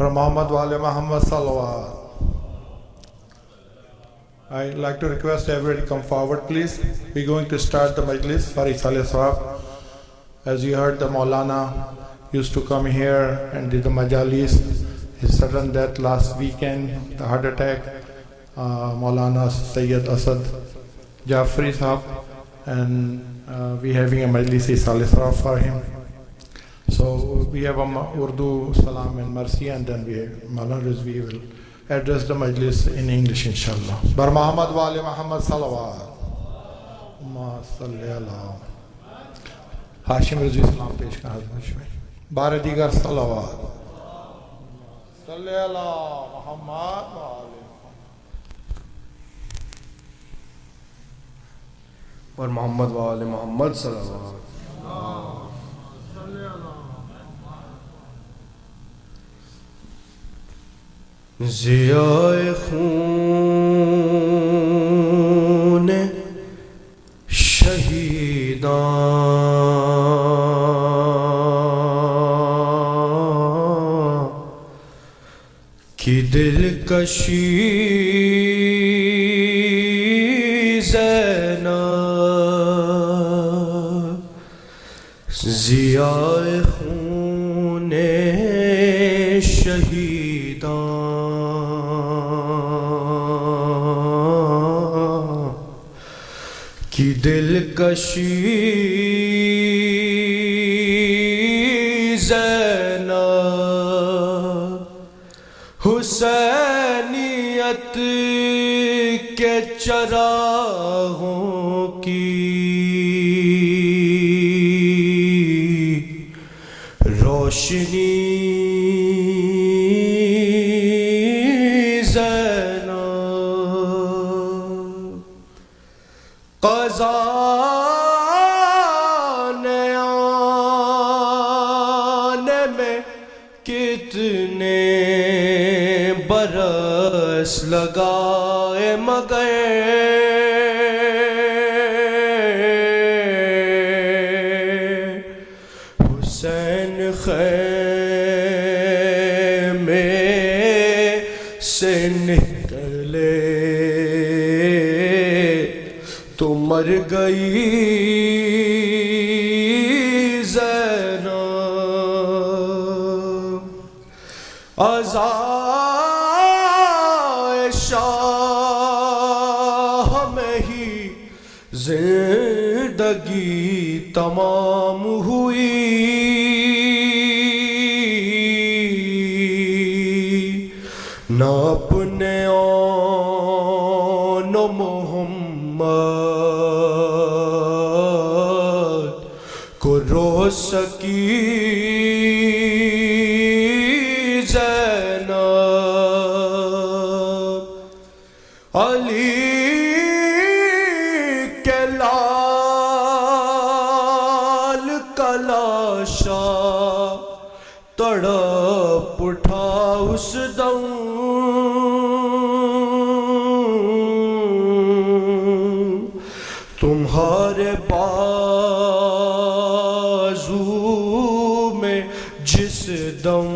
for Muhammad wa ali Muhammad salawat. I'd like to request everybody to come forward, please. We're going to start the majlis. Farid Saleh Sahab. As you heard, the Maulana used to come here and did the majalis. His sudden death last weekend, the heart attack. Maulana Sayyid Asad Jafri Sahab, and we're having a majlis Saleh Sahab for him. So we have a Urdu Salam and Mercy, and then Maulana Rizvi will address the majlis in English, inshallah. Bar Muhammad wa ali Muhammad salawat. Ma salli ala Hashim Rizvi salam pesh ka hazmat mein. Bar digar salawat. Salli ala Muhammad wa ali Bar Muhammad wa ali Muhammad salawat. Zia خون شہیداں کی دلکشی زینب ضیاء خون شہیداں کی دلکشی زینب حسینیت کے چراغوں کی روشنی قضاء نے آنے میں کتنے برس لگائے مگر حسین خیمے سے نکلے تو مر گئی زینب عزائے شاہ میں ہی زندگی تمام ہوئی نہ اپنے آن محمد کو رو سکی زینب علی کے لال کا لاشا تڑپ اٹھا اس دم تمہارے بازو میں جس دم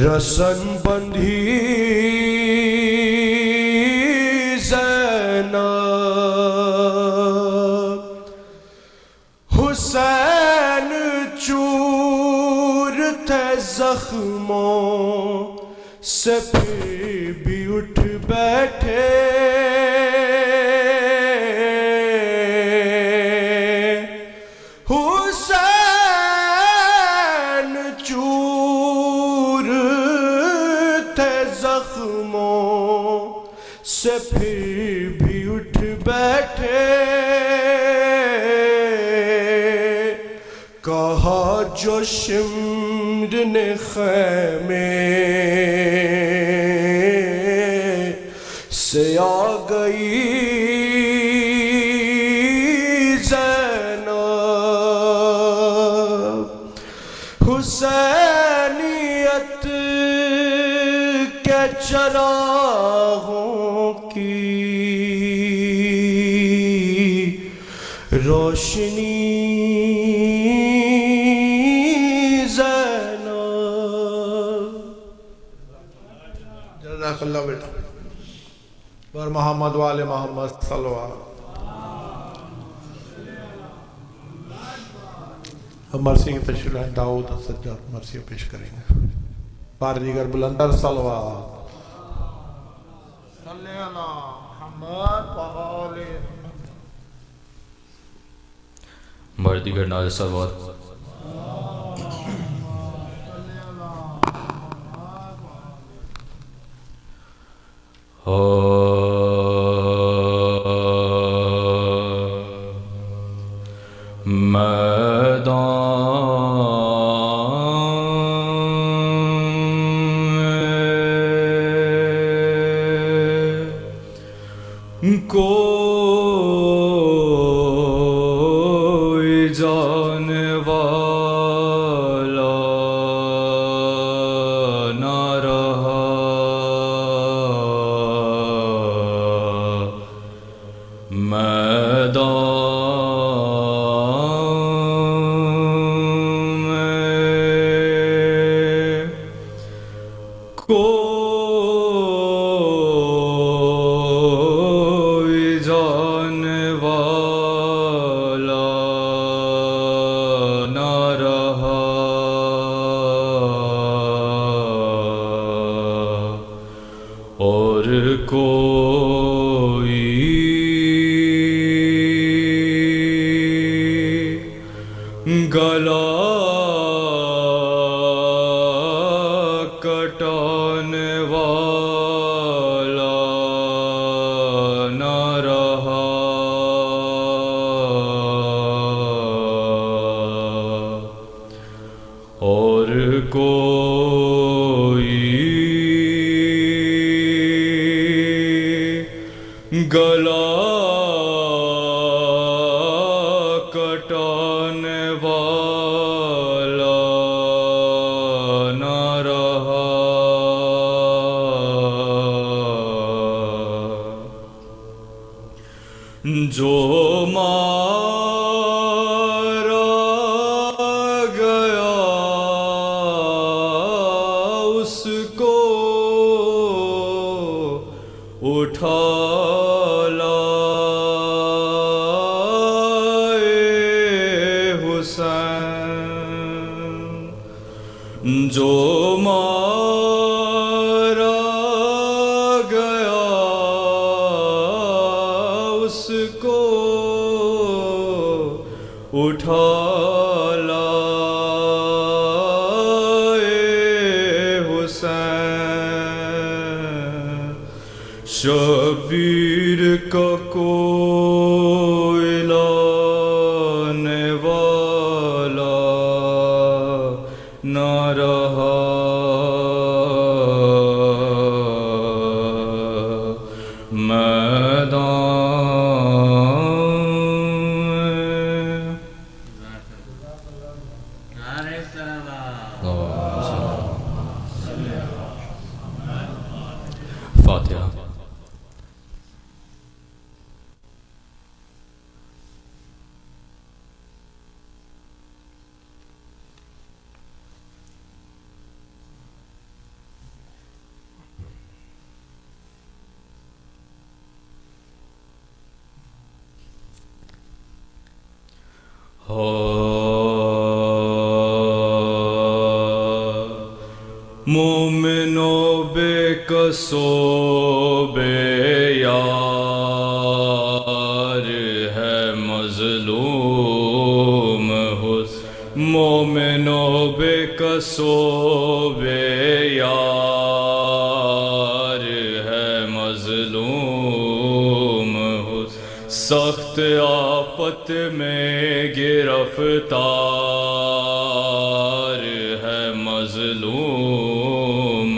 رسن بندھی زینب حسین چور تھے زخموں سے پھر بھی اٹھ بیٹھے حسین چور تھے زخموں سے پھر بھی اٹھ بیٹھے کہا جو شمر نے خیمے سے آ گئی زینب حسینیت کے چراغوں کی روشنی زینب اللہ بیٹا اور محمد والے محمد صلی اللہ علیہ وسلم. اب مرسی کی تشریح ہے داؤد سجاد مرسی پیش کریں گے. بار دیگر بلندر صلوات صلی اللہ محمد وآلہ بار دیگر نعرہ صلوات. کوئی جانے والا نہ رہا میدان میں کوئی جانے والا نہ رہا اور کوئی گلا کٹانے والا نہ رہا اور کوئی گلا کٹانے والا نہ رہا جو مارا گیا اس کو اٹھا لائے حسین جو مارا گیا اس کو اٹھا لائے حسین شبیر کا کوئی لانے والا نہ رہا فاتحہ. مومنو بے کسو بے یار ہے مظلوم حسین مومنو بے کسو بے یار ہے مظلوم حسین سخت آفت میں گرفتار ہے مظلوم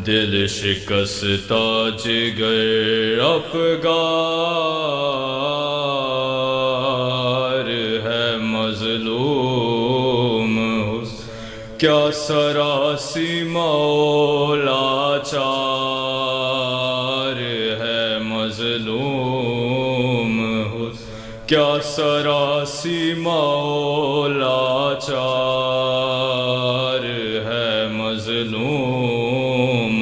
دل شکستہ جگر افگار ہے مظلوم کیا سراسی مولا چار ہے مظلوم کیا سراسی مولا چار ہے مظلوم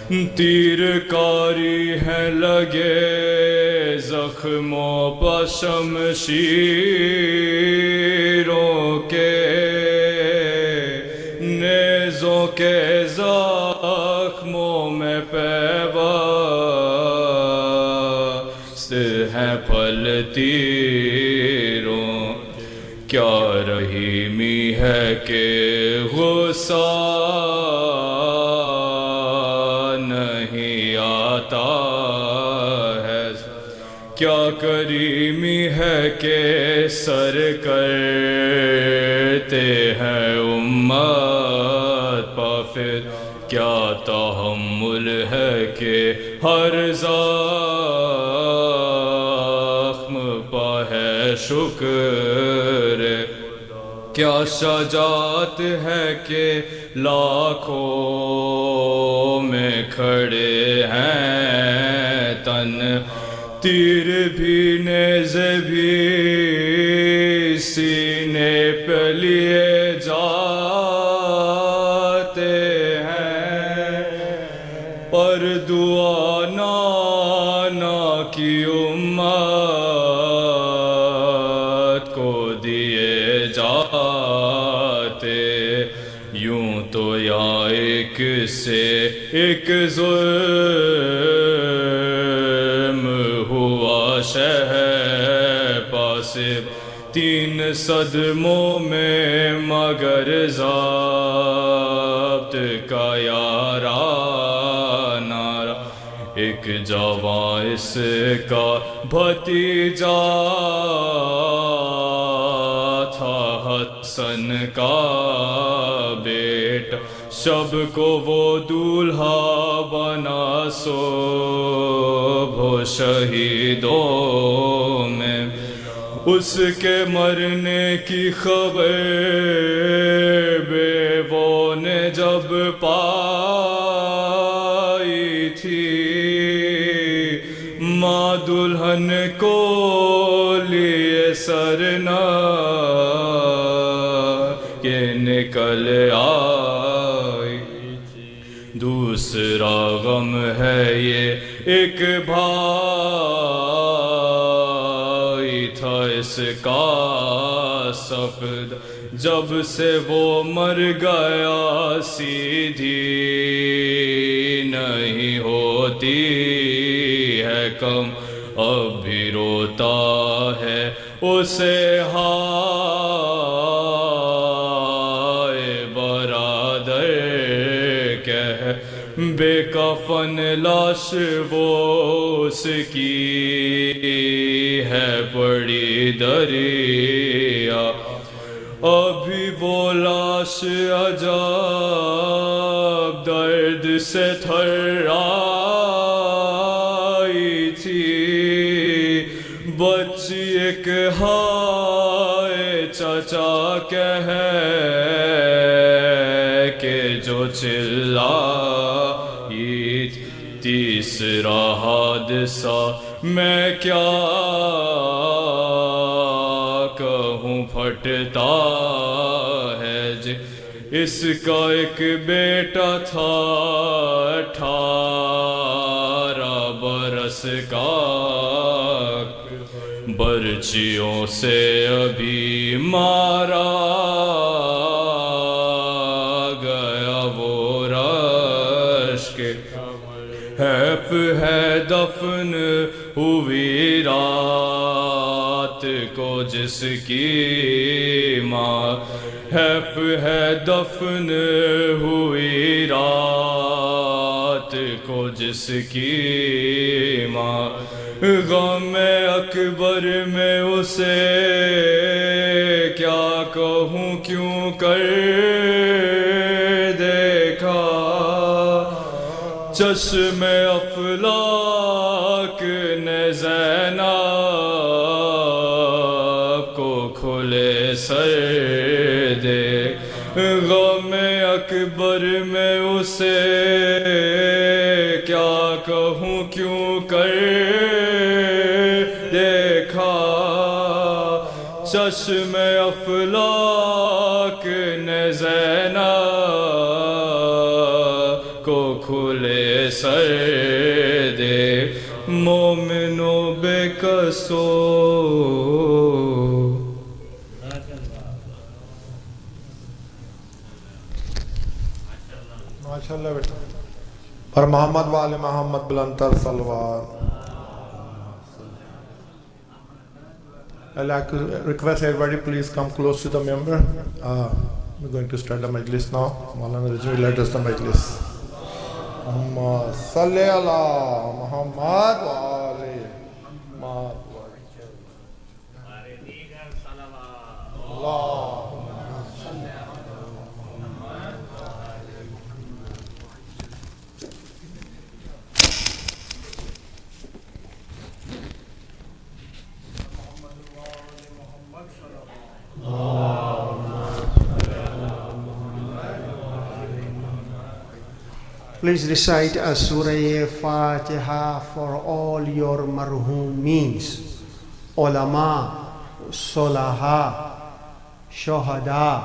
تیر کاری ہے لگے زخموں پر شمشیروں کے، نیزوں کے زخموں میں پیوست ہیں پھل تیروں، کیا رحیمی ہے کہ غصہ نہیں آتا ہے، کیا کریمی ہے کہ سر کرتے ہیں امت پا، پھر کیا تحمل ہے کہ ہر زخم پا ہے شکر، کیا شجاعت ہے کہ لاکھوں میں کھڑے ہیں تن، تیر بھی نیزے بھی سینے پہ لیے جاتے ہیں، پر دعا نانا کی امت کو دیے جاتے، یوں تو یا ایک سے ایک ظلم ہوا شہ پاس، 3 صدموں میں مگر ضابط کا یارانہ، ایک جوان اس کا بھتیجا تھا حسن کا بیٹا، شب کو وہ دولہا بنا صبح شہیدوں میں، اس کے مرنے کی خبر بیووں نے جب پائی تھی، ماں دلہن کو لیے سرنا کہ نکل آئی، دوسرا غم ہے یہ ایک بھائی تھا اس کا سفد، جب سے وہ مر گیا سیدھی نہیں ہوتی ہے کم، اب بھی روتا ہے اسے ہائے برادر کہہ، بے کفن لاش وہ اس کی ہے پڑی دریا، ابھی وہ لاش عجب درد سے تھرائی تھی، بچی ایک ہائے چچا کہے کہ جو چلائی، تیسرا حادثہ میں کیا کہوں پھٹتا ہے، اس کا ایک بیٹا تھا 18 برس کا، برچیوں سے ابھی مارا گیا وہ رشک، حیف ہے دفن ہوئی رات کو جس کی ماں، حیف ہے دفن ہوئی رات کو جس کی ماں، غم اکبر میں اسے کیا کہوں کیوں کر دیکھا، چشم افلاک نے زینب کو کھلے سر دے، غم اکبر میں اسے کیا کہوں کیوں کر دیکھا، چشم افلاک نے زینب کو کھلے سر مؤمن بكسو माशाल्लाह बेटा पर मोहम्मद वाले Mohammad बुलंदतर salwar I'd like to request everybody please come close to the member. We're going to start the majlis now. Maulana Rizvi led us the majlis. Muhammad salli ala Muhammad wa ali Muhammad. Allah. Please recite a Surah Fatiha for all your marhumeens, ulama, solaha, shohada.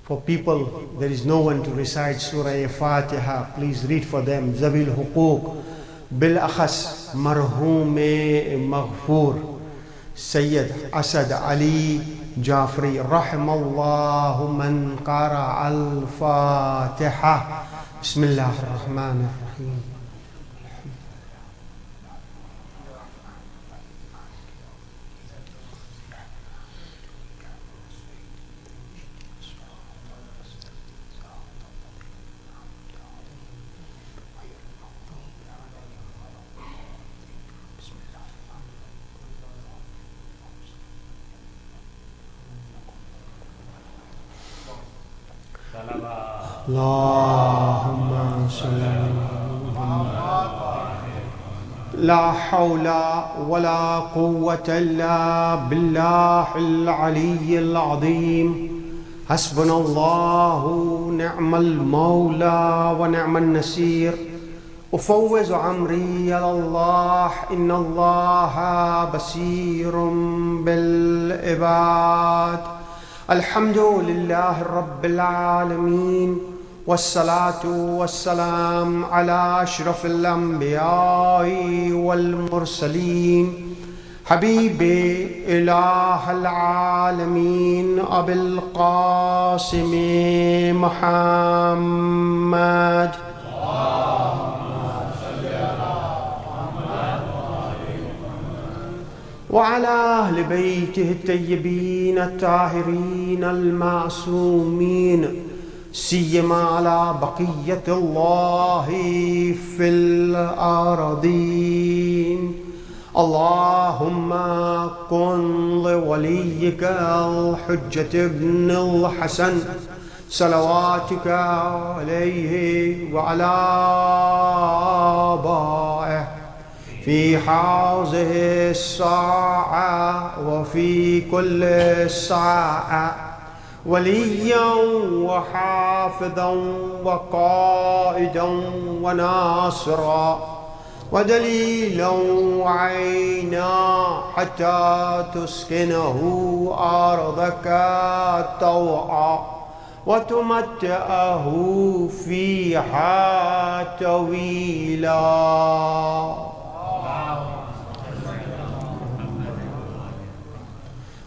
For people, there is no one to recite Surah Fatiha. Please read for them. Zabil Huquq, Bil Akhas, Marhum Maghfur, Sayyid Asad Ali Jafri, Rahimallahu man qara al-Fatiha. Bismillahir Rahmanir Rahim. اللهم صل على محمد. لا حول ولا قوة إلا بالله العلي العظيم. حسبنا الله نعم المولى ونعم النصير. أفوز عمري على الله إن الله بصير بالعباد. الحمد لله رب العالمين والصلاة والسلام على أشرف الأنبياء والمرسلين حبيب إله العالمين أبي القاسم محمد. وعلى أهل بيته الطيبين الطاهرين المعصومين سيما على بقية الله في الأرضين. اللهم كن لوليك الحجة ابن الحسن صلواتك عليه وعلى آبائه في هذه الساعة وفي كل ساعة وليا وحافظا وقائدا وناصرا ودليلا وعينا حتى تسكنه أرضك طوعا وتمتعه فيها طويلا.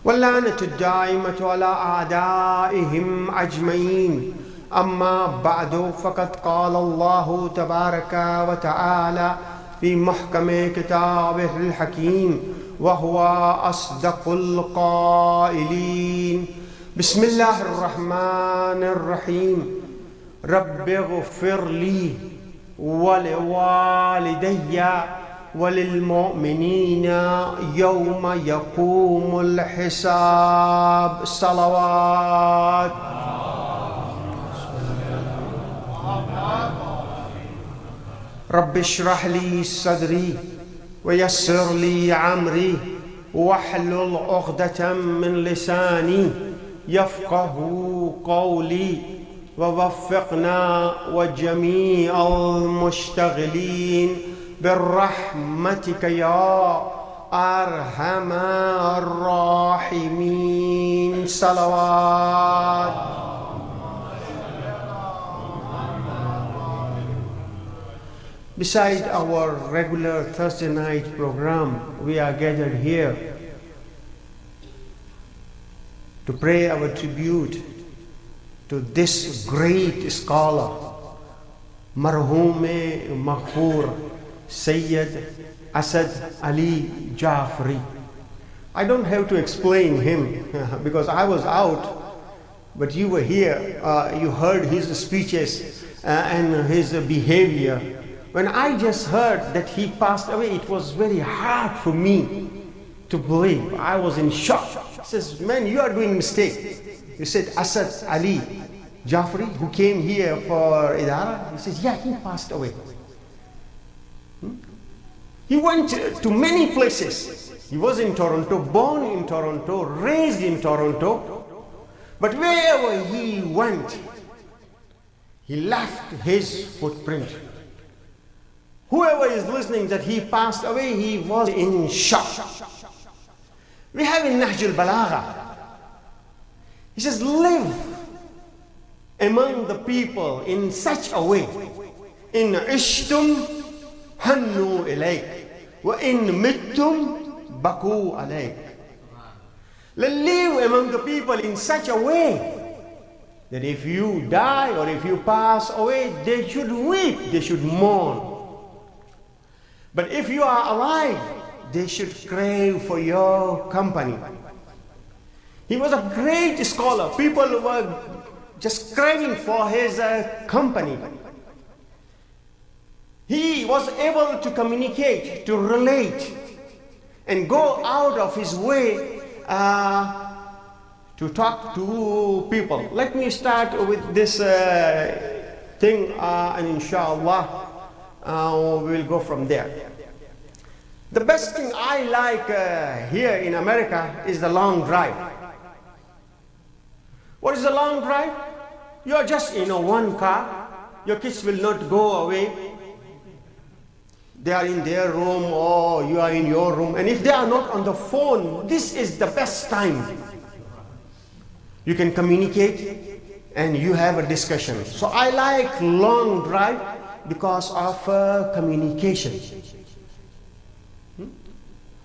واللعنة الدائمة على أعدائهم أجمعين. أما بعد فقد قال الله تبارك وتعالى في محكم كتابه الحكيم وهو أصدق القائلين. بسم الله الرحمن الرحيم. رب اغفر لي ولوالدي وللمؤمنين يوم يقوم الحساب. صلوات. رب اشرح لي صدري ويسر لي عمري واحلل عقدة من لساني يفقه قولي ووفقنا وجميع المشتغلين برحمتك يا أرحم الراحمين. صلوات. Beside our regular Thursday night program, we are gathered here to pay our tribute to this great scholar, Marhoom Maghfoor Sayyid Asad Ali Jafri. I don't have to explain him because I was out, but you were here. You heard his speeches and his behavior. When I just heard that he passed away, it was very hard for me to believe. I was in shock. He says, man, you are doing mistake. You said Asad Ali Jafri, who came here for Idara. He says, yeah, he passed away. He went to many places. He was in Toronto, born in Toronto, raised in Toronto. But wherever he went, he left his footprint. Whoever is listening that he passed away, he was in shock. We have in Nahj al-Balagha, he says, live among the people in such a way. In ishtum hannu ilayk, wa in mittum baku alayk. Live among the people in such a way that if you die or if you pass away, they should weep, they should mourn. But if you are alive, they should crave for your company. He was a great scholar. People were just craving for his company. He was able to communicate, to relate, and go out of his way to talk to people. Let me start with this thing, and inshallah, we'll go from there. The best thing I like here in America is the long drive. What is the long drive? You are just in one car. Your kids will not go away. They are in their room or you are in your room. And if they are not on the phone, this is the best time. You can communicate and you have a discussion. So I like long drive because of communication.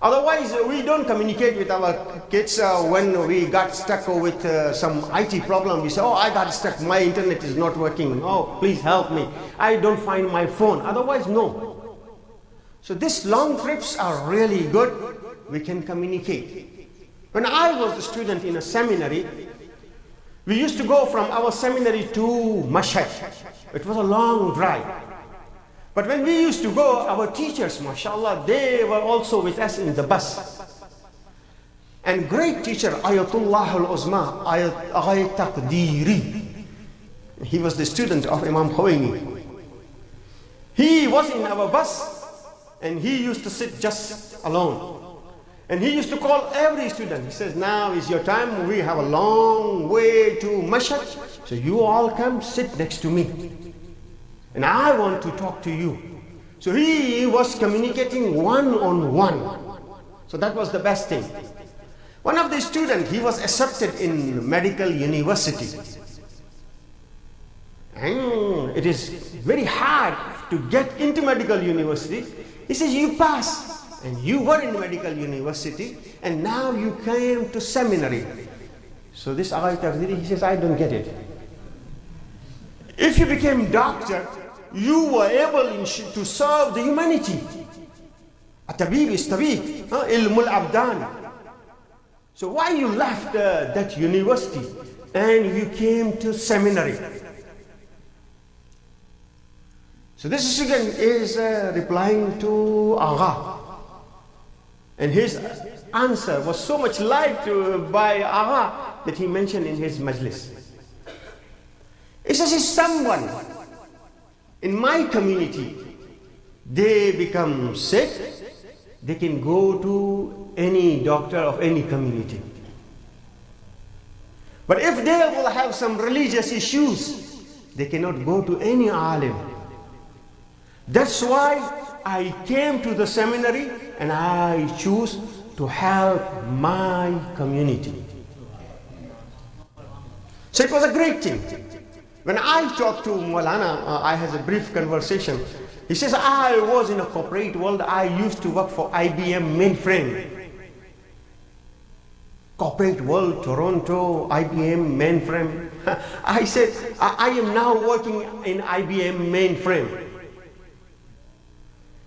Otherwise, we don't communicate with our kids when we got stuck with some IT problem. We say, oh, I got stuck, my internet is not working. Oh, please help me. I don't find my phone. Otherwise, no. So these long trips are really good. We can communicate. When I was a student in a seminary, we used to go from our seminary to Mashhad. It was a long drive. But when we used to go, our teachers, mashallah, they were also with us in the bus. And great teacher, Ayatullah al-Uzma, Ayat Taqdiri, he was the student of Imam Khomeini. He was in our bus and he used to sit just alone. And he used to call every student. He says, now is your time. We have a long way to Mashhad. So you all come sit next to me. And I want to talk to you. So he was communicating one-on-one. So that was the best thing. One of the students, he was accepted in medical university. And it is very hard to get into medical university. He says, you pass. And you were in medical university. And now you came to seminary. So this Agha Taqdiri, he says, I don't get it. If you became doctor, you were able to serve the humanity. At-tabib is tabib, ilmul abdan. So why you left that university and you came to seminary? So this student is replying to Agha. And his answer was so much liked by Agha that he mentioned in his majlis. He says, if someone in my community, they become sick, they can go to any doctor of any community. But if they will have some religious issues, they cannot go to any alim. That's why I came to the seminary and I choose to help my community. So it was a great thing. When I talked to Maulana, I had a brief conversation. He says, I was in a corporate world. I used to work for IBM mainframe. Corporate world, Toronto, IBM mainframe. I said, I am now working in IBM mainframe.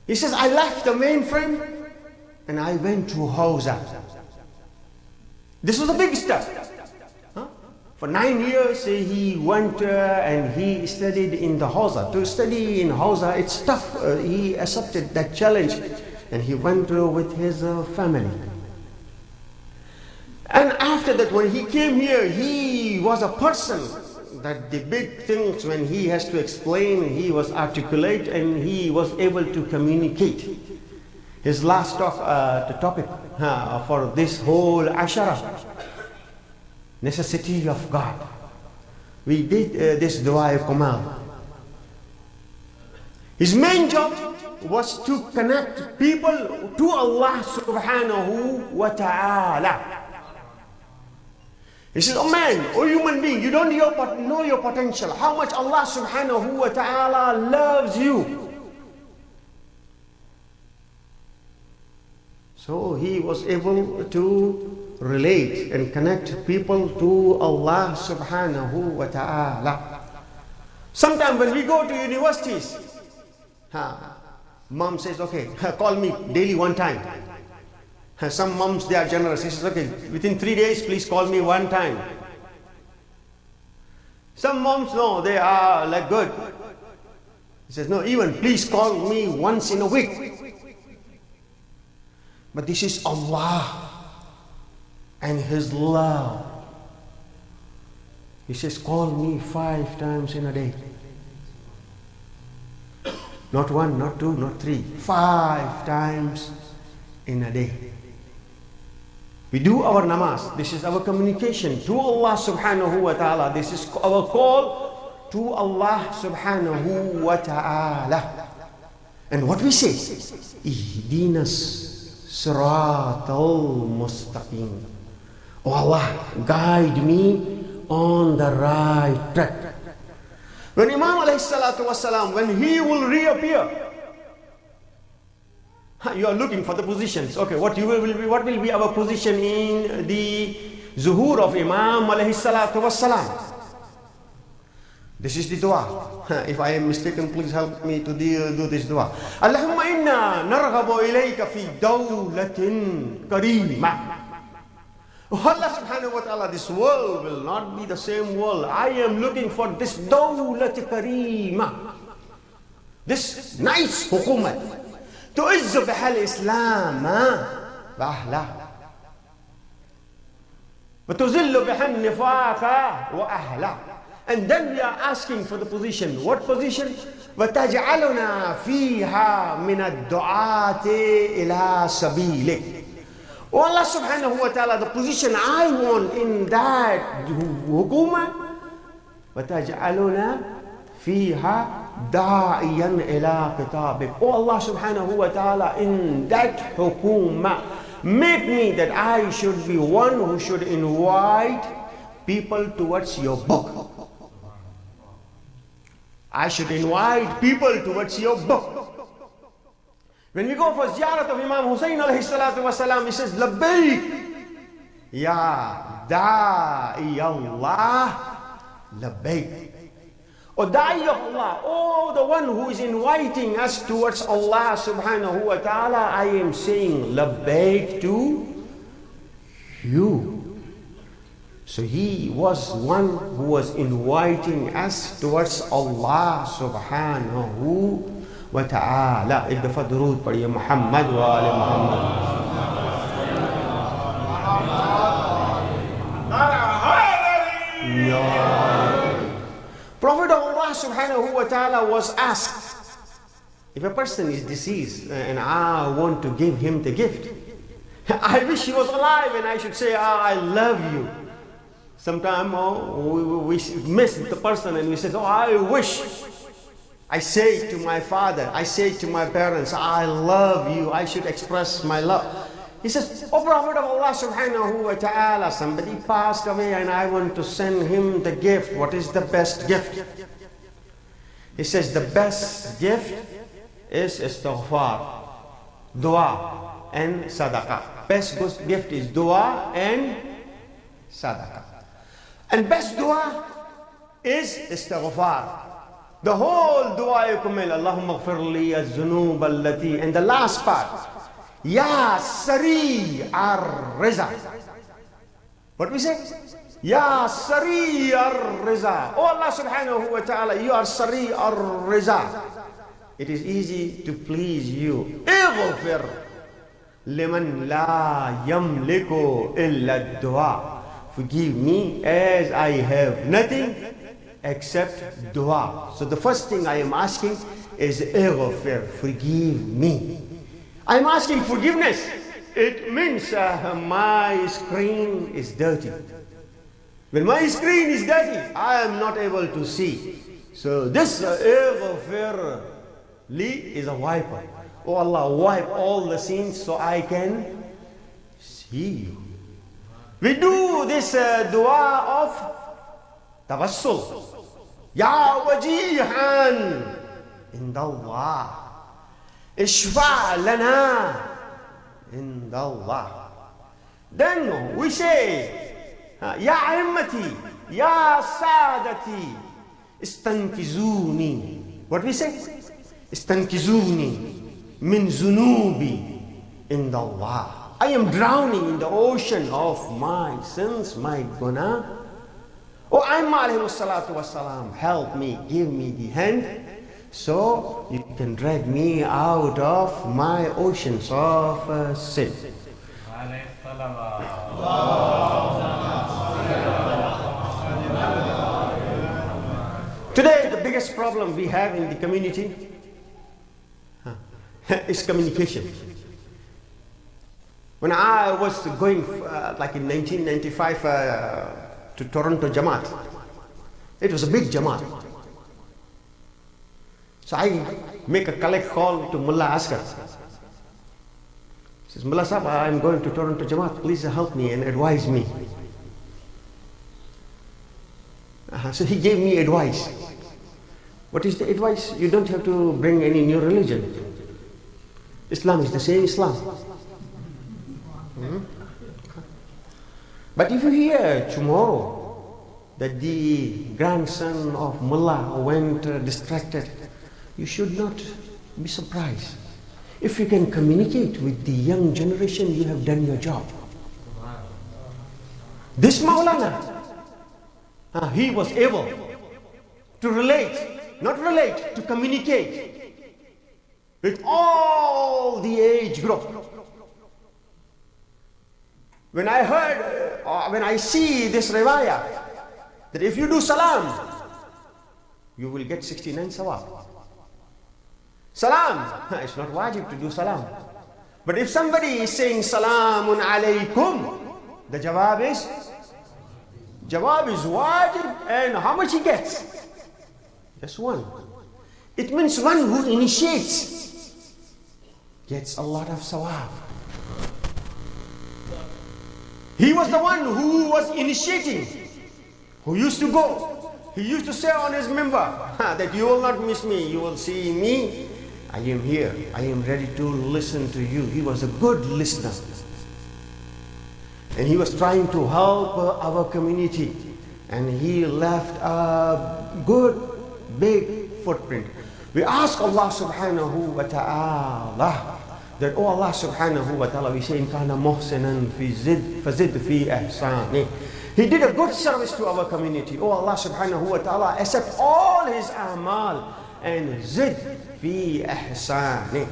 He says, I left the mainframe and I went to Hausa. This was a big step. For 9 years, he went and he studied in the Hausa. To study in Hausa, it's tough. He accepted that challenge and he went with his family. And after that, when he came here, he was a person that the big things, when he has to explain, he was articulate and he was able to communicate. His last talk, the topic for this whole Ashara, necessity of God. We did this Dua Kamal. His main job was to connect people to Allah subhanahu wa ta'ala. He says, oh man, oh human being, you don't know your potential, how much Allah subhanahu wa ta'ala loves you. So he was able to relate and connect people to Allah subhanahu wa ta'ala. Sometimes when we go to universities, mom says, okay, call me daily one time. Some moms, they are generous. He says, okay, within 3 days, please call me one time. Some moms, no, they are like good. He says, no, even please call me once in a week. But this is Allah and His love. He says, call me 5 times in a day. Not 1, not 2, not 3. 5 times in a day. We do our namaz. This is our communication to Allah subhanahu wa ta'ala. This is our call to Allah subhanahu wa ta'ala. And what we say? Ihdinas siratal mustaqim. Oh Allah, guide me on the right track. When Imam alayhi salatu wasalam, when he will reappear, you are looking for the positions. Okay, what will be our position in the zuhur of Imam alayhi salatu wassalam? This is the dua. If I am mistaken, please help me to do this dua. Allahumma inna narghabu ilayka fi dawlatin kareema. Allah subhanahu wa ta'ala, this world will not be the same world. I am looking for this dawlat kareema, this nice hukumat. تعز بها الإسلام وأهله وتذل بها النفاق وأهله. And then we are asking for the position. What position? وتجعلنا فيها من الدعاة إلى سبيلك. Oh Allah subhanahu wa ta'ala, the position I want in that hukuma, وتجعلنا فيها da'iyan ila kitabik. Oh Allah subhanahu wa ta'ala, in that hukuma, make me that I should be one who should invite people towards your book. I should invite people towards your book. When we go for ziyarat of Imam Hussein alayhi salatu wasalam, he says, labbaik ya da'i Allah, labbaik. O Da'i of Allah, oh the one who is inviting us towards Allah subhanahu wa ta'ala, I am saying labbaik to you. So he was one who was inviting us towards Allah subhanahu wa ta'ala. Ek dafa durood padhiye Muhammad wa ali Muhammad. Prophet of Allah subhanahu wa ta'ala was asked, if a person is deceased and I want to give him the gift, I wish he was alive and I should say, I love you. Sometimes we miss the person and we say, oh, I wish. I say to my father, I say to my parents, I love you. I should express my love. He says, oh Prophet of Allah subhanahu wa ta'ala, somebody passed away and I want to send him the gift. What is the best gift? He says, the best gift is istighfar, dua and sadaqah. Best gift is dua and sadaqah. And best dua is istighfar. The whole dua yukumil, Allahumma ghfir li az-zunub allati, and the last part, Ya Sari ar-Riza. What we say? Ya Sari ar-Riza. Oh Allah subhanahu wa ta'ala, you are Sari ar-Riza. It is easy to please you. Ighfir liman la yamliku illa dua. Forgive me as I have nothing except dua. So the first thing I am asking is ighfir, forgive me. I am asking forgiveness. It means my screen is dirty. When my screen is dirty, I am not able to see. So this ighfir li is a wiper. Oh Allah, wipe all the sins so I can see you. We do this dua of tawassul. Ya wajihan indallah. Ishfa' lana indallah. Then we say, Ya a'immati, Ya sadati, istankizuni. What we say? Istankizuni min zunubi indallah. I am drowning in the ocean of my sins, my guna. Oh, Aimma alayhi salatu wassalam, help me, give me the hand, so you can drag me out of my oceans of sin. Today, the biggest problem we have in the community is communication. When I was going, like in 1995, to Toronto Jamaat, it was a big Jamaat. So I make a collect call to Mullah Askar. He says, Mullah Sahab, I'm going to Toronto Jamaat, please help me and advise me. So he gave me advice. What is the advice? You don't have to bring any new religion. Islam is the same Islam. But if you hear tomorrow that the grandson of Mullah went distracted, you should not be surprised. If you can communicate with the young generation, you have done your job. This Maulana, he was able to to communicate with all the age group. When I heard, when I see this riwayah, that if you do salam, you will get 69 sawab. Salam, it's not wajib to do salam. But if somebody is saying salamun alaykum, the jawab is wajib, and how much he gets? Just one. It means one who initiates gets a lot of sawab. He was the one who was initiating, who used to go. He used to say on his member that you will not miss me, you will see me. I am here, I am ready to listen to you. He was a good listener. And he was trying to help our community. And he left a good, big footprint. We ask Allah subhanahu wa ta'ala that, oh Allah subhanahu wa ta'ala, we say, in kana muhsinan fazid fi ihsani. He did a good service to our community. Oh Allah subhanahu wa ta'ala, accept all his amal and zid fi ihsani.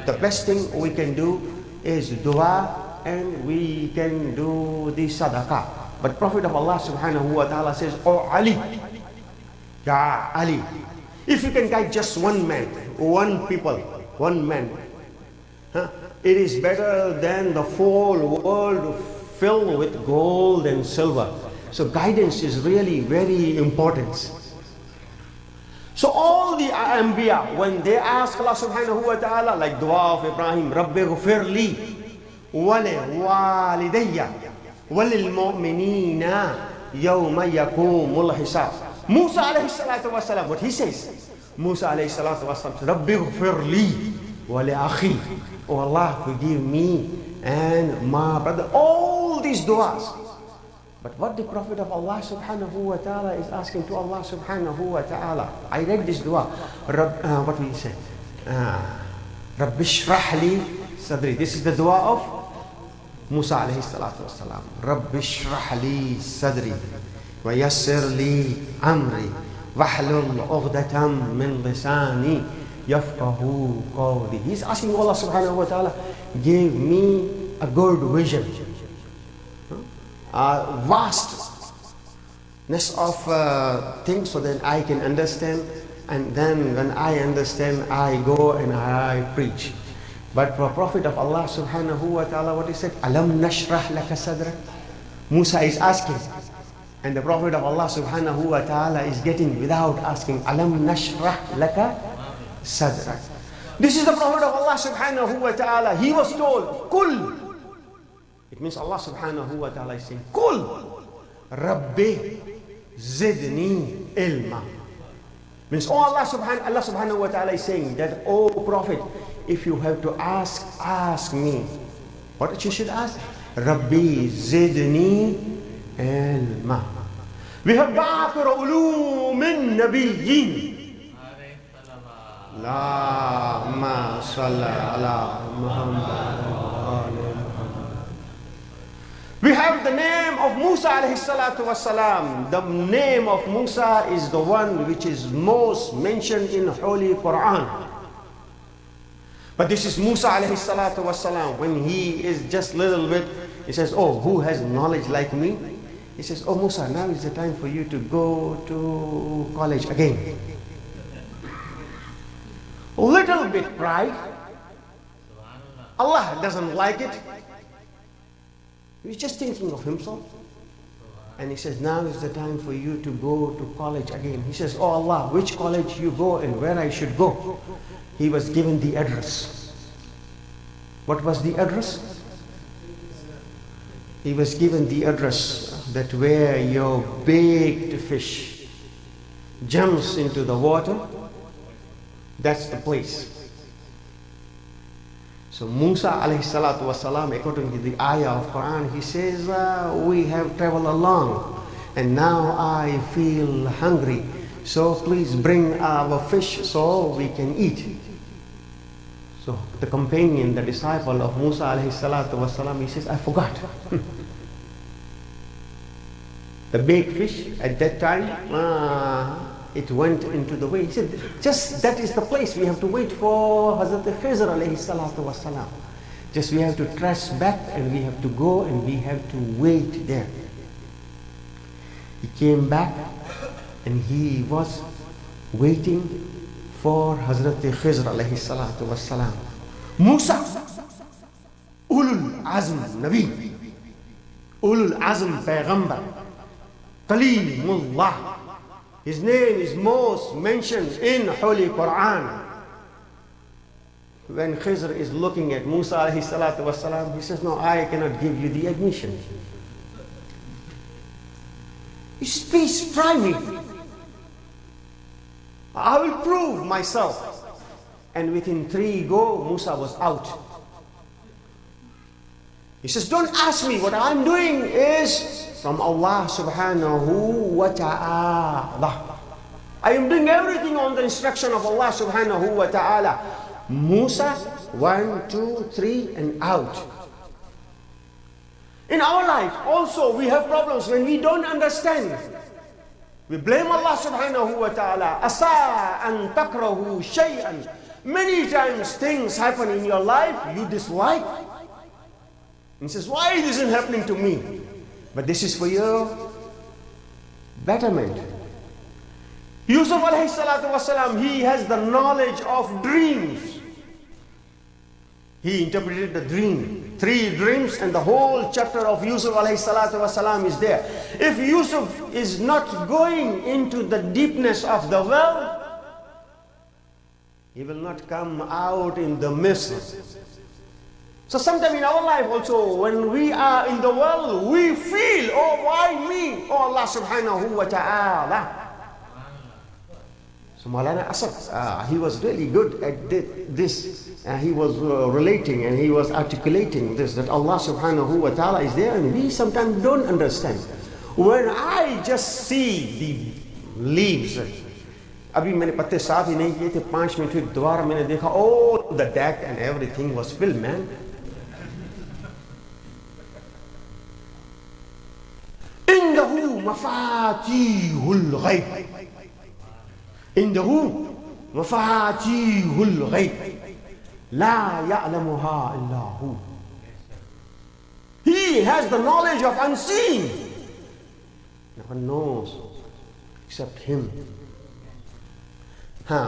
The best thing we can do is dua, and we can do the sadaqah. But Prophet of Allah subhanahu wa ta'ala says, oh Ali, Ya Ali, if you can guide just one man, one man, it is better than the whole world filled with gold and silver. So guidance is really very important. So all the Anbiya, when they ask Allah subhanahu wa ta'ala, like dua of Ibrahim, Rabbi ghfir li wa li walidayya wa lil mu'minina yawma yakumul hisab. Musa alayhi salatu wasalam, what he says? Musa alayhi salatu wasalam said, Rabbi ghfir li wa li akhi. Oh Allah, forgive me and my brother. All these du'as. But what the Prophet of Allah subhanahu wa ta'ala is asking to Allah subhanahu wa ta'ala. I read this dua. What will you say? Rabbi shrah li sadri. This is the dua of Musa alayhi salatu wasalam. Rabbi shrah li sadri wa yassir li amri wahlul uqdatam min lisani yafqahu qawli. He's asking Allah subhanahu wa ta'ala, give me a good vision, vastness of things so that I can understand, and then when I understand I go and I preach. But for Prophet of Allah subhanahu wa ta'ala, what he said, Alam nashrah laka sadrak. Musa is asking, and the Prophet of Allah subhanahu wa ta'ala is getting without asking, Alam nashrah laka sadrak. This is the Prophet of Allah subhanahu wa ta'ala. He was told, Kul. It means Allah subhanahu wa ta'ala is saying, Kul Rabbi zidni ilma. Means Allah subhanahu wa ta'ala is saying that, oh Prophet, if you have to ask me. What you should ask? Rabbi zidni ilma. We have baqir ulumin nabiyyin. Allahumma salli ala Muhammad. We have the name of Musa alayhi salatu wasalam. The name of Musa is the one which is most mentioned in Holy Quran. But this is Musa alayhi salatu wasalam. When he is just little bit, he says, oh, who has knowledge like me? He says, oh Musa, now is the time for you to go to college again. Little bit pride. Allah doesn't like it. He's just thinking of himself. And he says, now is the time for you to go to college again. He says, oh Allah, which college you go and where I should go? He was given the address. What was the address? He was given the address that where your baked fish jumps into the water, that's the place. So Musa alayhi salatu wasalam, according to the ayah of Quran, he says, we have traveled along and now I feel hungry. So please bring our fish so we can eat. So the companion, the disciple of Musa alayhi salatu wasalam, he says, I forgot. The baked fish at that time, it went into the way. He said, just that is the place. We have to wait for Hazrat Khizr alayhi salatu wasalam. Just we have to trace back and we have to go and we have to wait there. He came back and he was waiting for Hazrat Khizr alayhi salatu wasalam. Musa, Ulul Azm Nabi, Ulul Azm Payghambar, Kalimullah. His name is most mentioned in Holy Quran. When Khizr is looking at Musa alayhi salatu wasalam, he says, no, I cannot give you the admission. He says, please try me. I will prove myself. And within 3 go, Musa was out. He says, don't ask me. What I'm doing is from Allah subhanahu wa ta'ala. I am doing everything on the instruction of Allah subhanahu wa ta'ala. Musa, 1, 2, 3, and out. In our life also we have problems when we don't understand. We blame Allah subhanahu wa ta'ala. Asa an takrahu shay'an. Many times things happen in your life you dislike. And says, why this isn't happening to me? But this is for your betterment. Yusuf alayhi salatu wasalam, he has the knowledge of dreams. He interpreted the dream. 3 dreams and the whole chapter of Yusuf alayhi salatu wasalam is there. If Yusuf is not going into the deepness of the well, he will not come out in the mist. So sometime in our life also, when we are in the world, we feel, oh, why me? Oh, Allah subhanahu wa ta'ala. So Maulana Asad, he was really good at this. He was relating and he was articulating this, that Allah subhanahu wa ta'ala is there and we sometimes don't understand. When I just see the leaves, अभी मैंने पत्ते साफ ही नहीं किए थे, 5 minute फिर दोबारा मैंने देखा, oh, the deck and everything was filled, man. إنه مفاتيح الغيب. إنه مفاتيح الغيب لا يعلمها إلا هو. He has the knowledge of unseen. No one knows except him.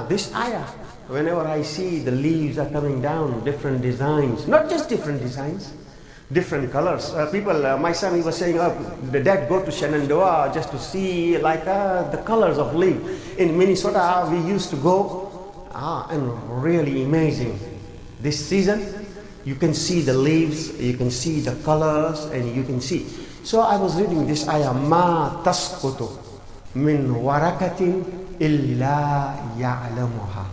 This ayah, whenever I see the leaves are coming down, different designs, not just different designs, different colors. My son, he was saying, the dad go to Shenandoah just to see like the colors of leaf. In Minnesota, we used to go, and really amazing. This season, you can see the leaves, you can see the colors, and you can see. So I was reading this ayah, ma tasqutu min warakatin illa ya'lamuha.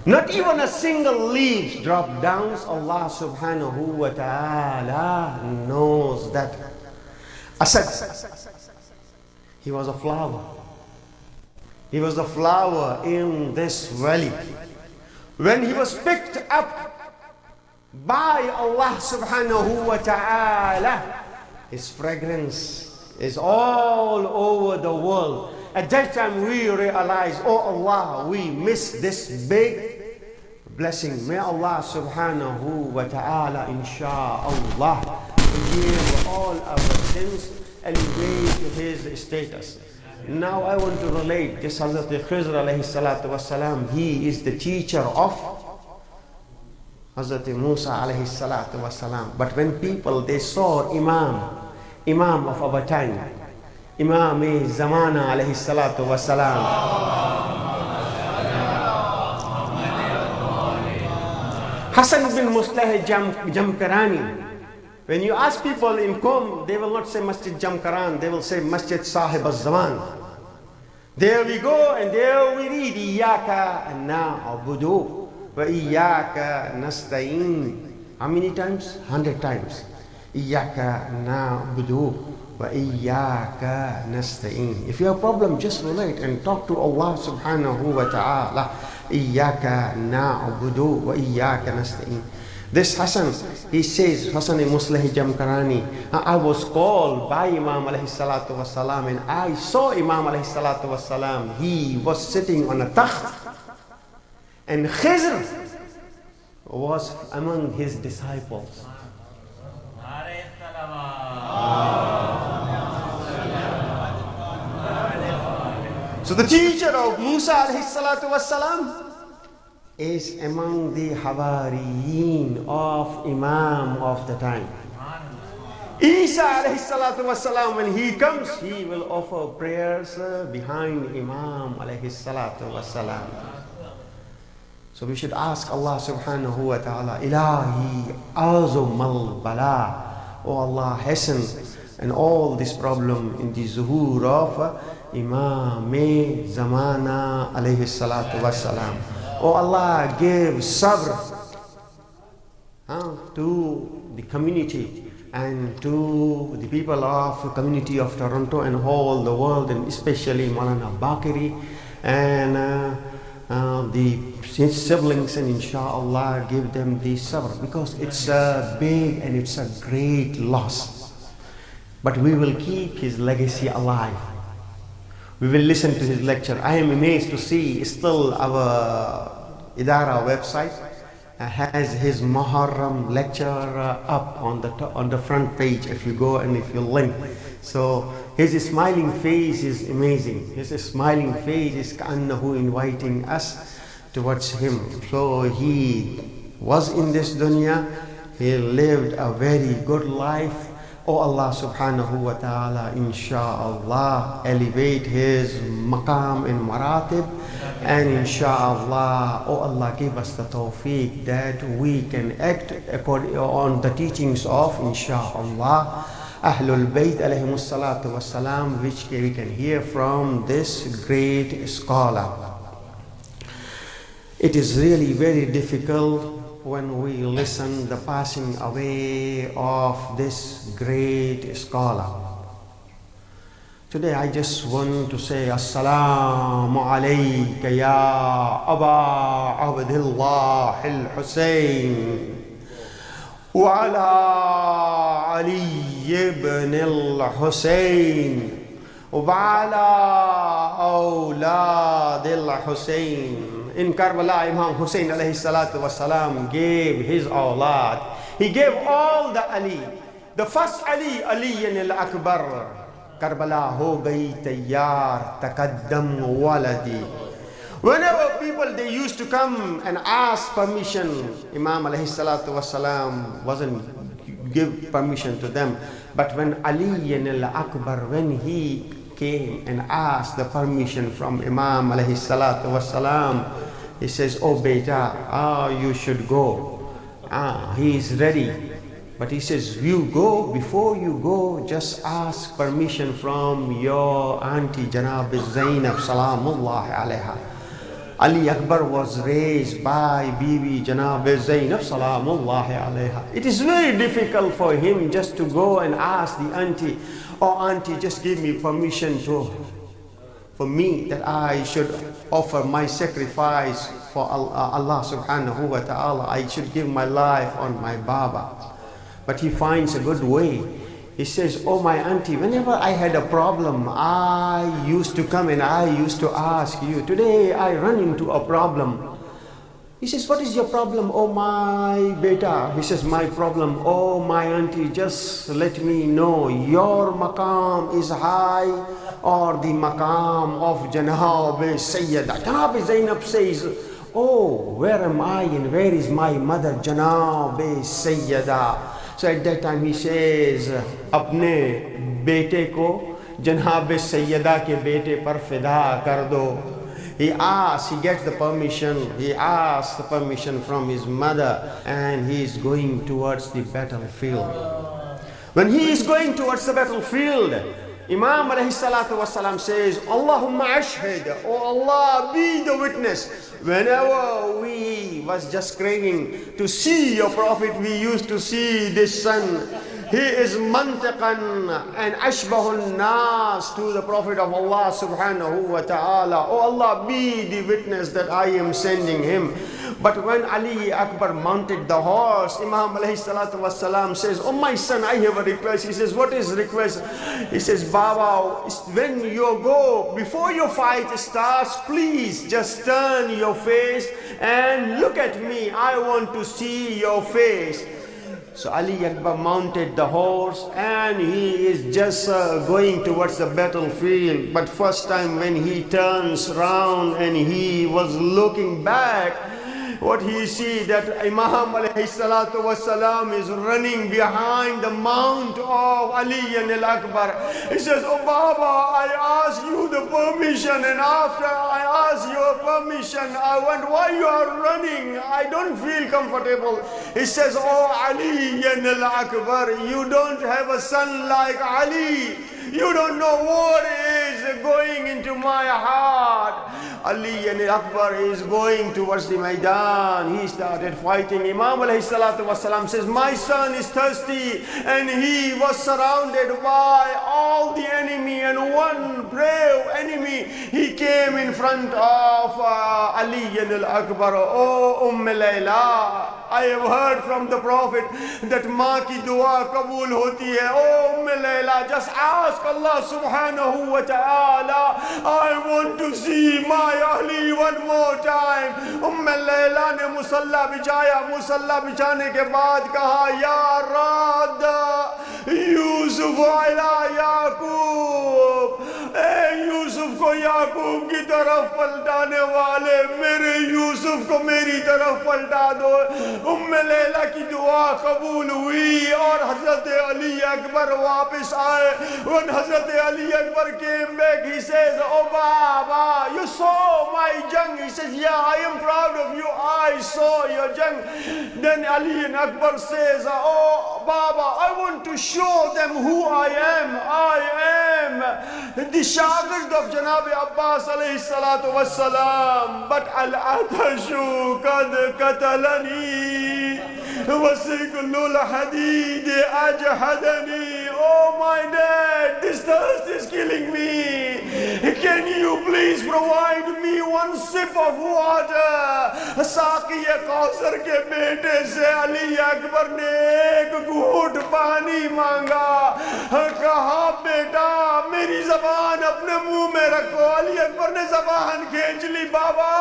Not even a single leaf drop down. Allah subhanahu wa ta'ala knows that. Asad, he was a flower. He was a flower in this valley. When he was picked up by Allah subhanahu wa ta'ala, his fragrance is all over the world. At that time we realized, oh Allah, we missed this big blessing. May Allah subhanahu wa ta'ala, insha'Allah, forgive all our sins and elevate his status. Now I want to relate this Hazrat Khizr alayhi salatu wasalam. He is the teacher of Hazrat Musa alayhi salatu wasalam. But when people, they saw Imam of our time, Imam Zamana alayhi salatu wasalam, Hassan bin Musleh Jamkarani. When you ask people in Qom, they will not say Masjid Jamkaran, they will say Masjid Sahib al-Zaman. There we go and there we read Iyaka na'budu wa Iyaka nasta'in. How many times? 100 times. Iyaka na'budu wa Iyaka nasta'in. If you have a problem, just relate and talk to Allah subhanahu wa ta'ala. Iyaka na'budu wa Iyaka nasta'in. This Hassan, he says, Hassan Musleh Jamkarani, I was called by Imam alayhi salatu wasalam and I saw Imam alayhi salatu wasalam. He was sitting on a takht and Khizr was among his disciples. So the teacher of Musa alayhi salatu wasalam is among the Hawariyin of Imam of the time. Isa alayhi salatu wasalam, when he comes, he will offer prayers behind Imam alayhi salatu wasalam. So we should ask Allah subhanahu wa ta'ala, Ilahi azum al-bala. Oh Allah, hasten and all this problem in the zuhur of Imam Zamana alayhi salatu wasalam. Oh Allah, give sabr to the community and to the people of the community of Toronto and all the world, and especially Maulana Bakiri and his siblings, and insha'Allah give them the sabr, because it's a big and it's a great loss. But we will keep his legacy alive. We will listen to his lecture. I am amazed to see still our Idara website has his Muharram lecture up on the front page if you go and if you link. So his smiling face is amazing. His smiling face is ka'annahu inviting us towards him. So he was in this dunya, he lived a very good life. Oh Allah subhanahu wa ta'ala, insha'Allah, elevate his maqam and maratib, and insha'Allah, oh Allah, give us the tawfiq that we can act according on the teachings of insha'Allah Ahlul Bayt alayhimus salatu wassalam, which we can hear from this great scholar. It is really very difficult when we listen the passing away of this great scholar. Today I just want to say Assalamu alayka ya Aba Abdullah al-Hussein wa ala Ali ibn al-Hussein wa ala awlad al-Hussein. In Karbala, Imam Hussein alayhi salatu wasalam gave his awlad. He gave all the Ali. The first Ali, Ali al-Akbar. Karbala ho gayi tayyar taqaddam waladi. Whenever people they used to come and ask permission, Imam alayhi salatu wasalam wasn't give permission to them. But when Ali al-Akbar, when he came and asked the permission from Imam alayhi salatu wasalam, he says, oh beta, you should go. He is ready. But he says, you go, before you go, just ask permission from your auntie Janab Zainab Salamullahi alayha. Ali Akbar was raised by Bibi Janab Zainab Salamullahi alayha. It is very difficult for him just to go and ask the auntie, oh auntie, just give me permission for me that I should offer my sacrifice for Allah subhanahu wa ta'ala. I should give my life on my Baba. But he finds a good way. He says, oh my auntie, whenever I had a problem, I used to come and I used to ask you. Today I run into a problem. He says, what is your problem, oh my beta? He says, my problem, oh my auntie, just let me know, your maqam is high or the maqam of Janab Sayyida. Janab Zainab says, oh, where am I and where is my mother Janab Sayyida? So at that time he says, apne bete ko Janab Sayyida ke bete par fida kar do. He asks, he gets the permission, he asks the permission from his mother and he is going towards the battlefield. When he is going towards the battlefield, Imam alayhi salatu wasalam says, Allahumma ashhad, oh Allah, be the witness. Whenever we was just craving to see your Prophet, we used to see this son. He is mantiqan and ashbahun nas to the Prophet of Allah subhanahu wa ta'ala. Oh Allah, be the witness that I am sending him. But when Ali Akbar mounted the horse, Imam alayhi salatu wasalam says, oh my son, I have a request. He says, what is request? He says, Baba, when you go, before your fight starts, please just turn your face and look at me. I want to see your face. So Ali Akbar mounted the horse and he is just going towards the battlefield. But first time when he turns around and he was looking back, what he see that Imam alayhi salatu wasalam is running behind the mount of Ali al-Akbar. He says, oh Baba, I ask you the permission, and after I ask your permission, I wonder why you are running. I don't feel comfortable. He says, oh Ali al-Akbar, you don't have a son like Ali. You don't know what is going into my heart. Ali al-Akbar is going towards the Maidan. He started fighting. Imam alayhi salatu wasalam says, my son is thirsty, and he was surrounded by all the enemy, and one brave enemy, he came in front of Ali al-Akbar. Oh Layla, I have heard from the Prophet that maa ki dua kabul hoti hai. Oh Layla, just ask Allah subhanahu wa ta'ala, I want to see my Ali one more time. Layla ne musalla bichaya. Musalla bichane ke baad kaha, ya Rad Yusuf ala Yaqub. Yusuf को याकूब की तरफ पलटाने वाले, मेरे यूसुफ को मेरी तरफ पलटा दो। उम्मे लैला की दुआ कबूल हुई और हजरत अली अकबर वापस आए। When Hazrat Ali Akbar came back, he says, oh Baba, you saw my jung. He says, yeah, I am proud of you, I saw your jung. Then Ali Akbar says, oh Baba, I want to show them who I am. I am the shagird of Janab Abbas alayhi salatu wassalam. But al-atashu kad katalani wasikulul hadid ajhadani. Oh my dad, this thirst is killing me. Can you please provide me one sip of water? Saqi Kausar ke bete se Ali Akbar ne ek ghoot pani manga. Kaha beta meri zaban apne muh mein rakho. Ali Akbar ne zaban khinch li. Baba,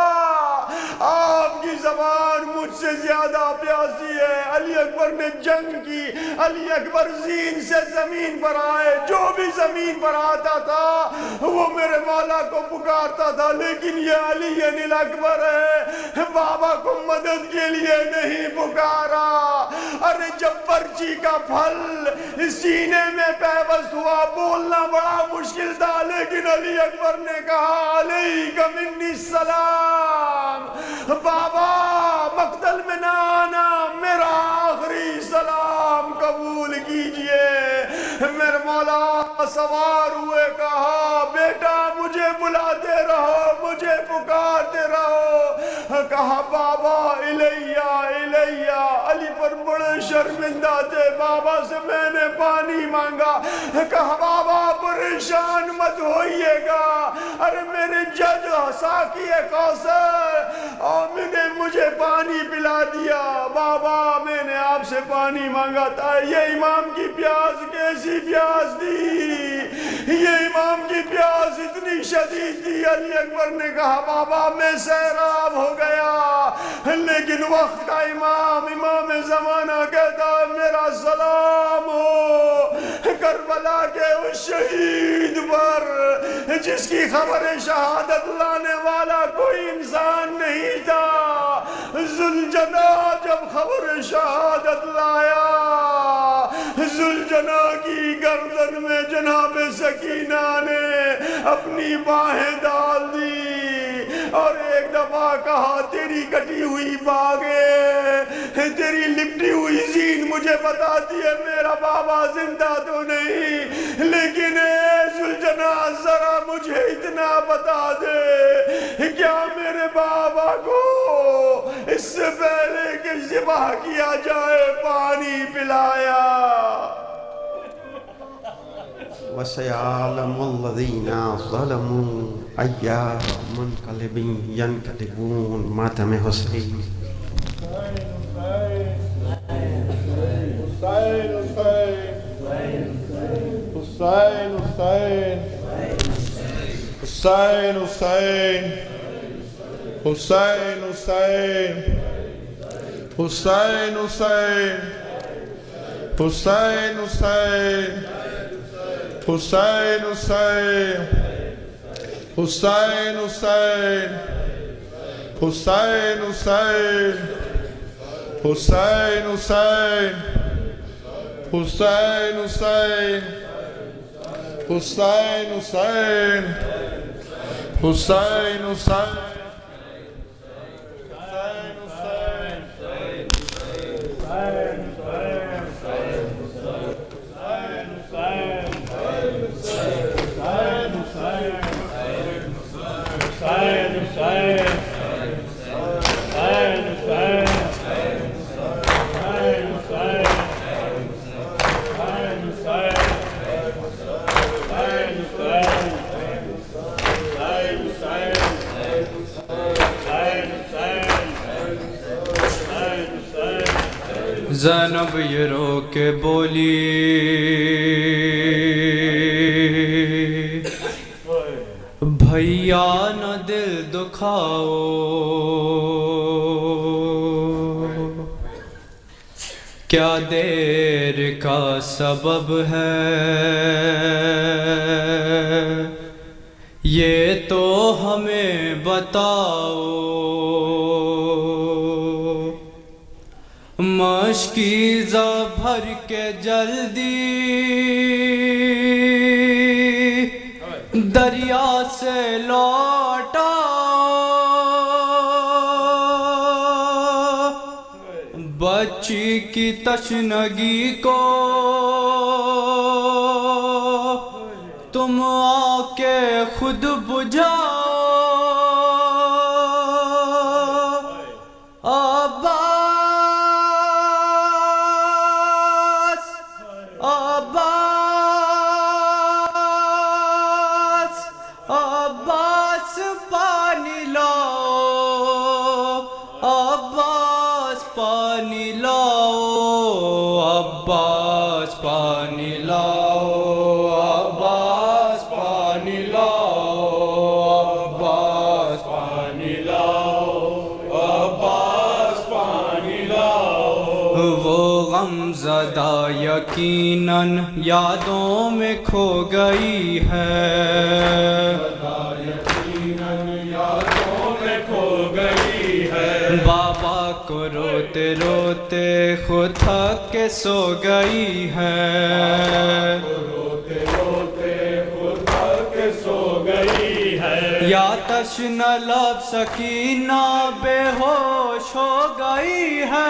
aapki zaban mujhse zyada pyasi hai. Ali Akbar ne jang ki. Ali Akbar zeen se زمین پر آئے. جو بھی زمین پر آتا تھا وہ میرے مولا کو پکارتا تھا. لیکن یہ علی اکبر ہے, بابا کو مدد کے لیے نہیں پکارا. ارے جب پرچی کا پھل سینے میں پیوست ہوا بولنا بڑا مشکل تھا, لیکن علی اکبر نے کہا علیک منی السلام. بابا مقتل میں نہ آنا, میرا آخری سلام قبول کیجئے. میرے مولا سوار ہوئے, کہا بیٹا مجھے بلاتے رہو, مجھے پکارتے رہو. کہا بابا الیہ الیہ. علی پر بڑے شرمندہ تھے. بابا سے میں نے پانی مانگا. کہا بابا پریشان مت ہوئیے گا. ارے میرے جج ساقی کوثر مجھے پانی پلا دیا. بابا میں نے آپ سے پانی مانگا تھا. یہ امام کی پیاس کیسی پیاس تھی, یہ امام کی پیاس اتنی شدید تھی. علی اکبر نے کہا بابا میں سیراب ہو گیا, لیکن وقت کا امام زمانہ کہتا میرا سلام ہو کربلا کے اس شہید پر جس کی خبر شہادت لانے والا کوئی انسان نہیں تھا. ذوالجنا جب خبر شہادت لایا, ذوالجنا کی گردن میں جناب سکینہ نے اپنی باہیں ڈال دی اور ایک دفعہ کہا تیری کٹی ہوئی باغیں, تیری لپٹی ہوئی زین مجھے بتاتی ہے میرا بابا زندہ تو نہیں, لیکن اے ذوالجنا ذرا مجھے اتنا بتا دے کیا میرے بابا کو اس سے پہلے کہ ذبح کیا جائے پانی پلایا؟ وَسَيَعْلَمُ الَّذِينَ ظَلَمُوا أَيَّ مُنْقَلِبٍ يَنْقَلِبُونَ. ماتم حسین. Hussain, Hussain, Hussain, Hussain, Hussain, Hussain, Hussain, Hussain, Hussain, Hussain, Hussain, Hussain, Hussain. زینب یہ رو کے بولی بھیا نہ دل دکھاؤ، کیا دیر کا سبب ہے یہ تو ہمیں بتاؤ، مشکیزہ بھر کے جلدی دریا سے لوٹا، بچی کی تشنگی کو تم آ کے خود بجھاؤ عباس عباس عباس پانی لاؤ عباس پانی لاؤ عباس پانی لاؤ عباس پانی لاؤ عباس پانی لاؤ عباس پانی لاؤ وہ غم زدہ یقیناً یادوں میں کھو گئی ہے بابا کو روتے روتے خود تھک کے سو گئی ہے یا تشنہ لب سکینہ بے ہوش ہو گئی ہے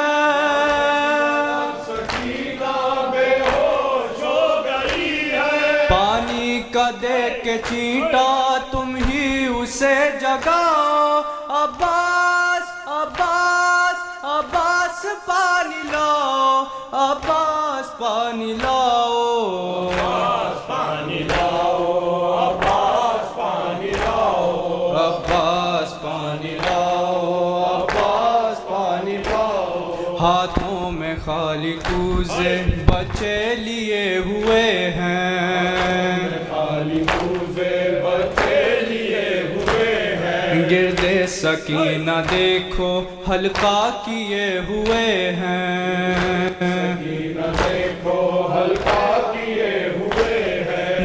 پانی کا دے کے چینٹا تم ہی اسے جگاؤ عباس عباس عباس پانی لاؤ عباس پانی لاؤ عباس پانی لاؤ عباس پانی لاؤ عباس پانی لاؤ عباس پانی لاؤ ہاتھوں میں خالی کوزے بچے لیے ہوئے ہیں گردے سکینہ دیکھو حلقہ کیے ہوئے ہیں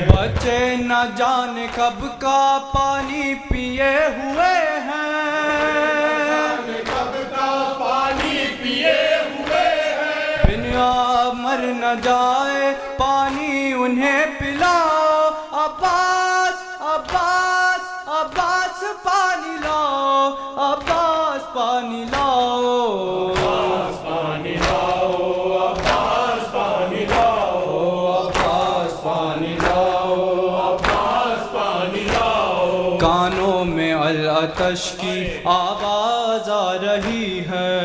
بچے نہ جانے کب کا پانی پیے ہوئے ہیں بن مر نہ جائے پانی انہیں پلاؤ عباس عباس عباس پانی لاؤ عباس پانی لاؤ عباس پانی لاؤ عباس پانی لاؤ عباس پانی لاؤ عباس پانی لاؤ کانوں میں العطش کی آواز آ رہی ہے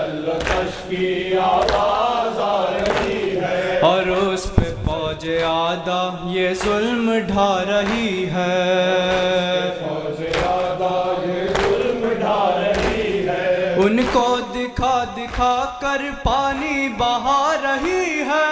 العطش کی آواز آ رہی ہے اور اس پہ فوج آدھا یہ ظلم ڈھا رہی ہے ان کو دکھا دکھا کر پانی بہا رہی ہے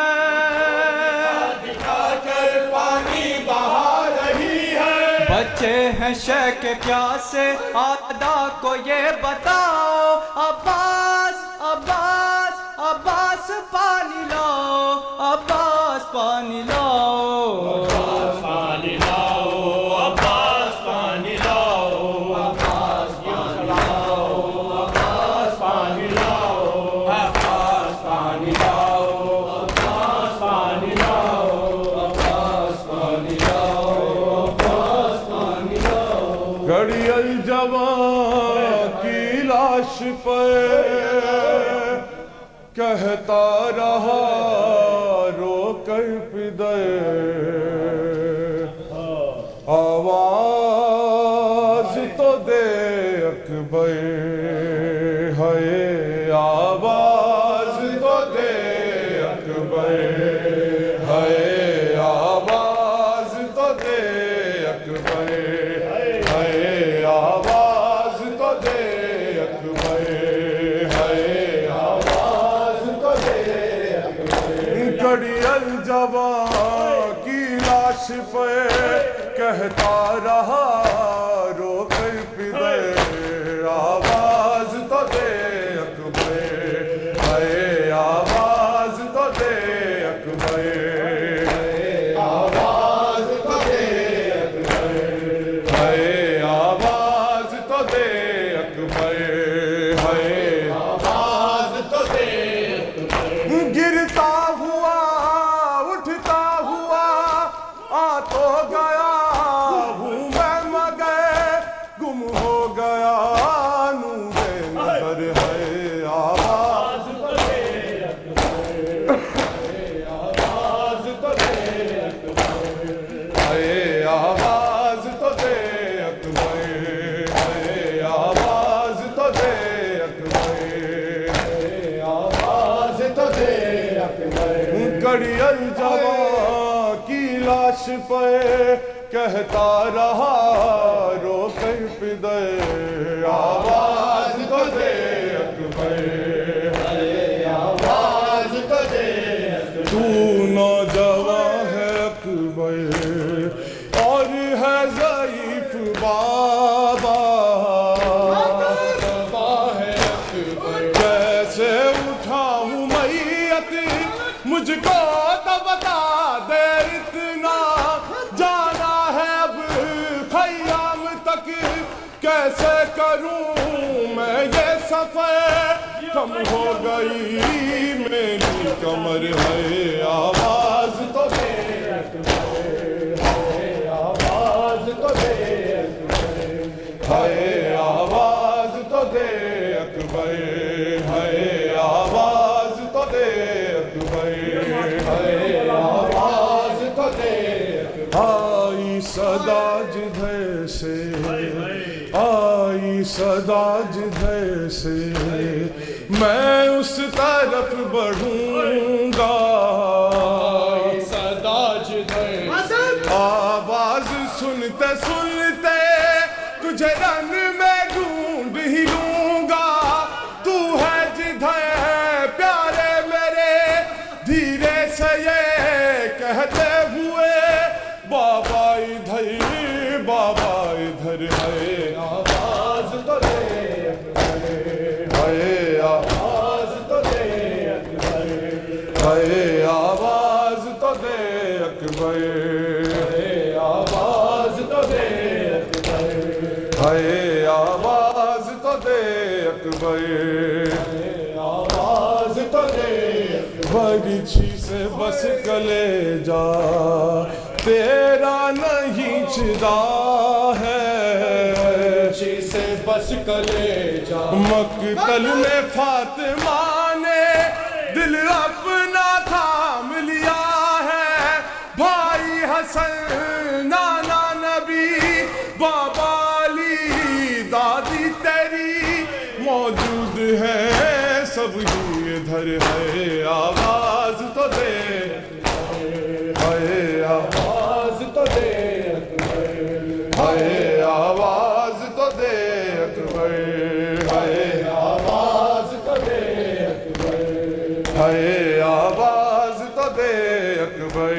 بچے ہیں شے کے پیاسے آدھا کو یہ بتاؤ عباس عباس عباس پانی لاؤ عباس پانی لاؤ عباس پانی لاؤ عباس پانی لاؤ عباس پانی لاؤ عباس پانی لاؤ عباس پانی لاؤ عباس پانی لاؤ عباس پانی لاؤ عباس پانی لاؤ گھڑی الجوان کی لاش پر کہتا رہا رو کر پدر آواز تو دے اکبر ہے آواز تو دے اکبر ہے آواز تو دے اکبر ہے آواز تو دے اکبر گھڑی الجوان کی لاش پہ کہتا رہا رو کر پدر آواز تو دے اکبر ہے آواز تو دے اکبر آواز تو دے اکبر ہے آواز تو دے اکبر ہے آواز تو دے گرتا ہوا اٹھتا ہوا آ تو گیا ہوں میں مگر گم ہو گیا نور گھڑی الجواں کی لاش پہ کہتا رہا رو کر پدر آواز تو دے اکبر آواز تو دے تو نوجوان ہے اکبر اور ہے ضعیف بابا کیسے اٹھاؤں میت مجھ کو تو بتا دے اتنا جانا ہے اب خیام تک کیسے کروں میں یہ سفر کم ہو گئی میری کمر ہے آواز تو دے آواز تو دے ہے آواز تو دے اکبر ہے آواز تو دے اکبر ہے آواز تو دے آئی صدا جدھر سے آئی صدا جدھر سے میں اس طرف بڑھوں گا صدا جدھر آواز سنتے سنتے تجھے رن میں ڈھونڈ ہی لوں گا تو ہے جدھر پیارے میرے دھیرے سے یہ کہتے ہوئے بابا ادھر بابا ادھر ہے آواز تو دے ہے آواز تو دے ہے آواز تو دے اکبر آواز تو دے ہے آواز تو دے اکبر آواز تو دے برچھی سے بس کلے جا تیرا نہیں چدا ہے برچھی سے بس کلے جا مقتل میں فاطمہ نے دل اپنا تھام لیا ہے بھائی حسن نانا نبی بابا علی دادی تیری موجود ہے سب ہی ادھر ہے آواز تو دے ہے آواز تو دے ہے آواز تو دے اکبر ہے آواز تو دے ہے آواز تو دے اکبر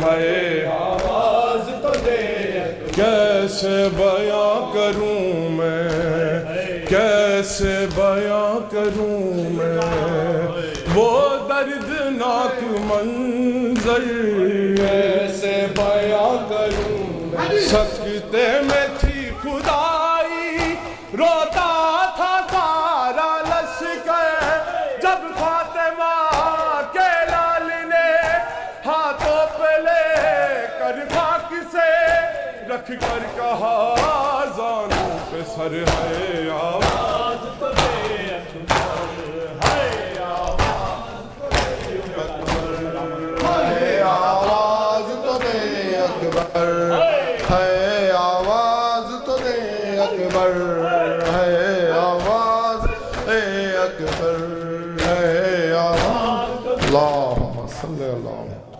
ہے آواز تو دے کیسے بیاں کروں میں کیسے بیاں کروں میں وہ دردناک منظر کیسے بیاں کروں سکتے میں تھی خدائی روتا تھا سارا لشکر جب فاطمہ کے لال نے ہاتھوں پہ لے کر خاک سے رکھ کر کہا زانوں پہ سر ہے آواز تو دے ہے آواز تو دے اکبر ہے آواز تو دے اکبر ہے آواز اے اکبر ہے آواز اللہم صلی اللہ